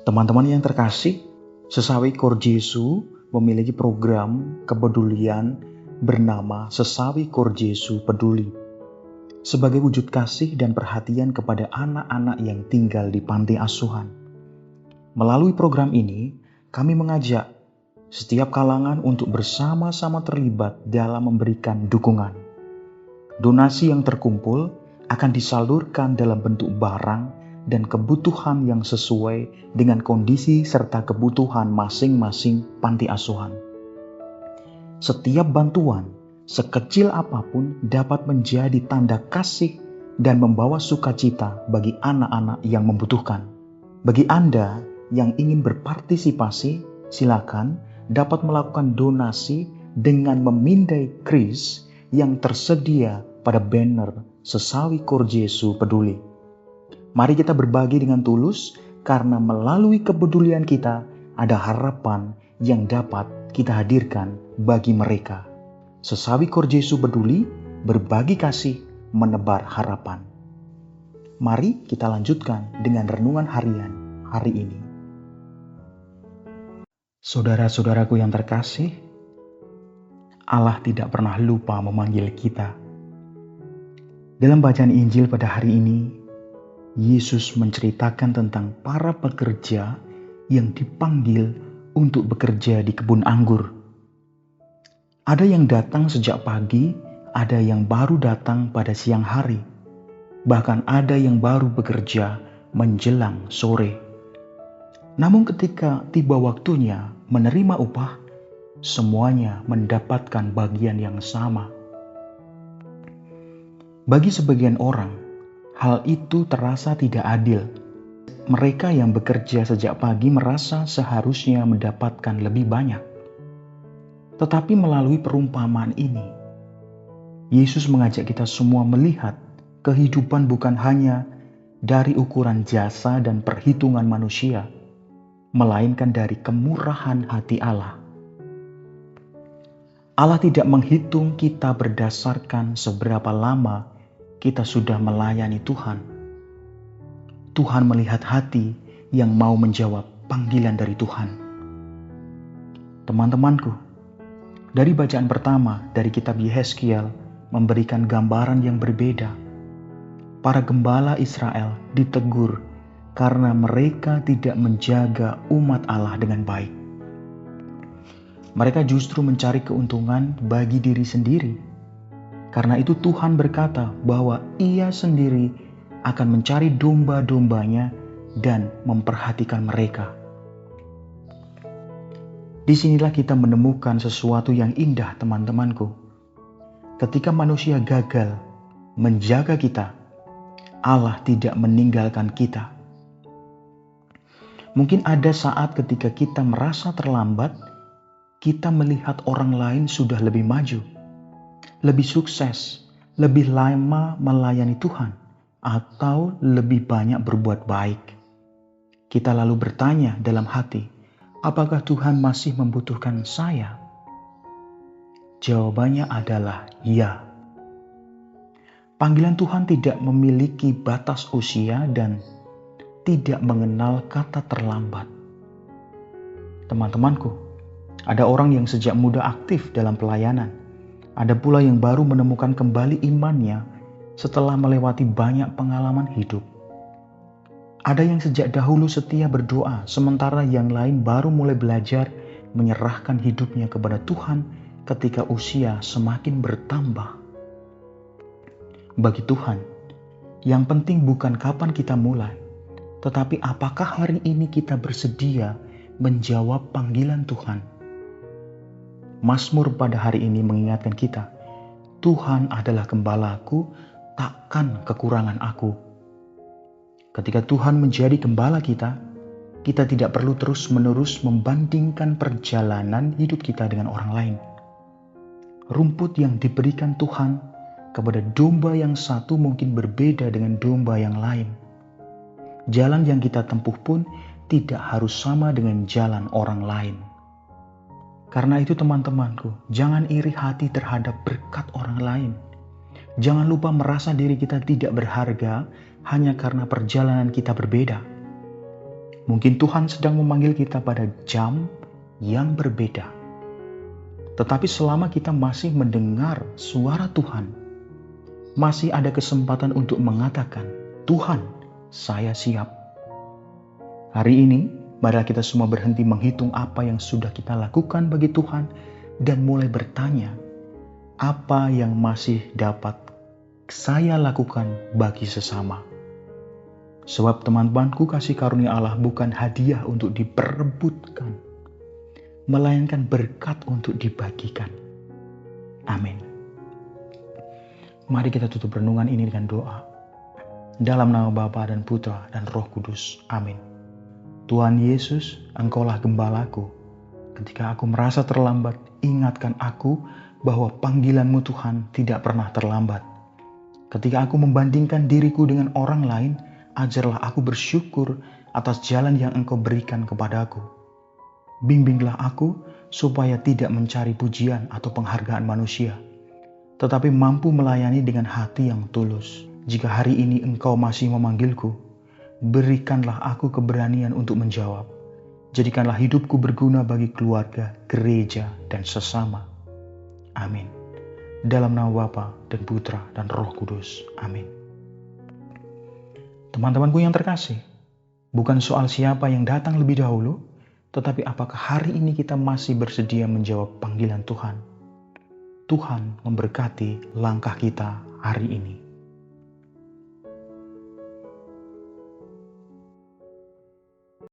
Teman-teman yang terkasih, Sesawi Korjesu memiliki program kepedulian bernama Sesawi Korjesu Peduli. Sebagai wujud kasih dan perhatian kepada anak-anak yang tinggal di panti asuhan. Melalui program ini, kami mengajak setiap kalangan untuk bersama-sama terlibat dalam memberikan dukungan. Donasi yang terkumpul akan disalurkan dalam bentuk barang dan kebutuhan yang sesuai dengan kondisi serta kebutuhan masing-masing panti asuhan. Setiap bantuan, sekecil apapun, dapat menjadi tanda kasih dan membawa sukacita bagi anak-anak yang membutuhkan. Bagi Anda yang ingin berpartisipasi, silakan dapat melakukan donasi dengan memindai kris yang tersedia pada banner Sesawi Korjesu Peduli. Mari kita berbagi dengan tulus, karena melalui kepedulian kita ada harapan yang dapat kita hadirkan bagi mereka. Sesawi Korjesu Peduli, berbagi kasih, menebar harapan. Mari kita lanjutkan dengan renungan harian hari ini. Saudara-saudaraku yang terkasih, Allah tidak pernah lupa memanggil kita. Dalam bacaan Injil pada hari ini, Yesus menceritakan tentang para pekerja yang dipanggil untuk bekerja di kebun anggur. Ada yang datang sejak pagi, ada yang baru datang pada siang hari, bahkan ada yang baru bekerja menjelang sore. Namun ketika tiba waktunya menerima upah, semuanya mendapatkan bagian yang sama. Bagi sebagian orang, hal itu terasa tidak adil. Mereka yang bekerja sejak pagi merasa seharusnya mendapatkan lebih banyak. Tetapi melalui perumpamaan ini, Yesus mengajak kita semua melihat kehidupan bukan hanya dari ukuran jasa dan perhitungan manusia, melainkan dari kemurahan hati Allah. Allah tidak menghitung kita berdasarkan seberapa lama kita sudah melayani Tuhan. Tuhan melihat hati yang mau menjawab panggilan dari Tuhan. Teman-temanku, dari bacaan pertama dari kitab Yehezkiel memberikan gambaran yang berbeda. Para gembala Israel ditegur karena mereka tidak menjaga umat Allah dengan baik. Mereka justru mencari keuntungan bagi diri sendiri. Karena itu Tuhan berkata bahwa Ia sendiri akan mencari domba-dombanya dan memperhatikan mereka. Disinilah kita menemukan sesuatu yang indah, teman-temanku. Ketika manusia gagal menjaga kita, Allah tidak meninggalkan kita. Mungkin ada saat ketika kita merasa terlambat, kita melihat orang lain sudah lebih maju, lebih sukses, lebih lama melayani Tuhan, atau lebih banyak berbuat baik. Kita lalu bertanya dalam hati, apakah Tuhan masih membutuhkan saya? Jawabannya adalah ya. Panggilan Tuhan tidak memiliki batas usia dan tidak mengenal kata terlambat. Teman-temanku, ada orang yang sejak muda aktif dalam pelayanan. Ada pula yang baru menemukan kembali imannya setelah melewati banyak pengalaman hidup. Ada yang sejak dahulu setia berdoa, sementara yang lain baru mulai belajar menyerahkan hidupnya kepada Tuhan ketika usia semakin bertambah. Bagi Tuhan, yang penting bukan kapan kita mulai, tetapi apakah hari ini kita bersedia menjawab panggilan Tuhan. Mazmur pada hari ini mengingatkan kita, Tuhan adalah gembalaku, takkan kekurangan aku. Ketika Tuhan menjadi gembala kita tidak perlu terus-menerus membandingkan perjalanan hidup kita dengan orang lain. Rumput yang diberikan Tuhan kepada domba yang satu mungkin berbeda dengan domba yang lain. Jalan yang kita tempuh pun tidak harus sama dengan jalan orang lain. Karena itu teman-temanku, jangan iri hati terhadap berkat orang lain. Jangan lupa merasa diri kita tidak berharga hanya karena perjalanan kita berbeda. Mungkin Tuhan sedang memanggil kita pada jam yang berbeda. Tetapi selama kita masih mendengar suara Tuhan, masih ada kesempatan untuk mengatakan, Tuhan, saya siap. Hari ini, marilah kita semua berhenti menghitung apa yang sudah kita lakukan bagi Tuhan dan mulai bertanya, apa yang masih dapat saya lakukan bagi sesama. Sebab teman-temanku, kasih karunia Allah bukan hadiah untuk diperebutkan, melainkan berkat untuk dibagikan. Amin. Mari kita tutup renungan ini dengan doa. Dalam nama Bapa dan Putra dan Roh Kudus. Amin. Tuhan Yesus, Engkaulah gembalaku. Ketika aku merasa terlambat, ingatkan aku bahwa panggilan-Mu Tuhan tidak pernah terlambat. Ketika aku membandingkan diriku dengan orang lain, ajarlah aku bersyukur atas jalan yang Engkau berikan kepadaku. Bimbinglah aku supaya tidak mencari pujian atau penghargaan manusia, tetapi mampu melayani dengan hati yang tulus. Jika hari ini Engkau masih memanggilku, berikanlah aku keberanian untuk menjawab. Jadikanlah hidupku berguna bagi keluarga, gereja, dan sesama. Amin. Dalam nama Bapa dan Putra dan Roh Kudus. Amin. Teman-temanku yang terkasih, bukan soal siapa yang datang lebih dahulu, tetapi apakah hari ini kita masih bersedia menjawab panggilan Tuhan. Tuhan memberkati langkah kita hari ini.